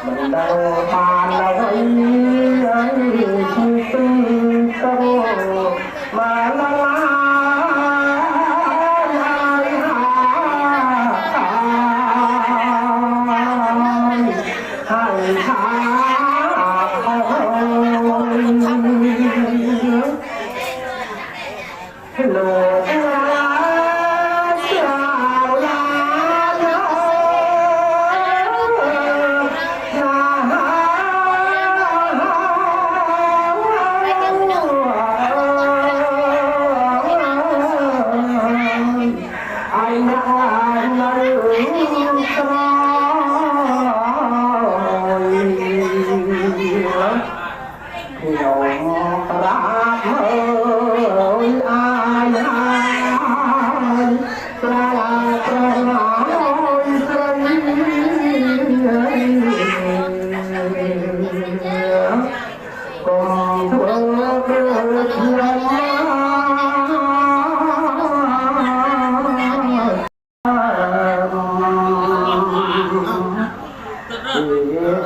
mình đâu bàn là ấy chi tinh câu mà nó Hãy subscribe cho kênh Ghiền Mì Gõ để không bỏ lỡ những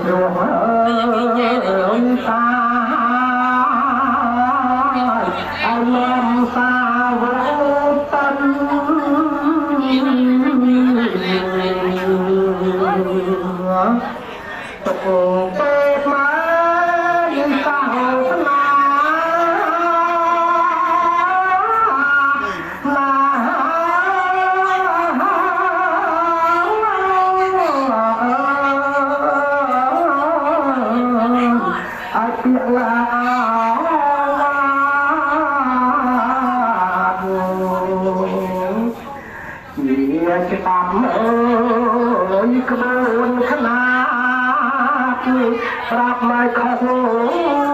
video hấp dẫn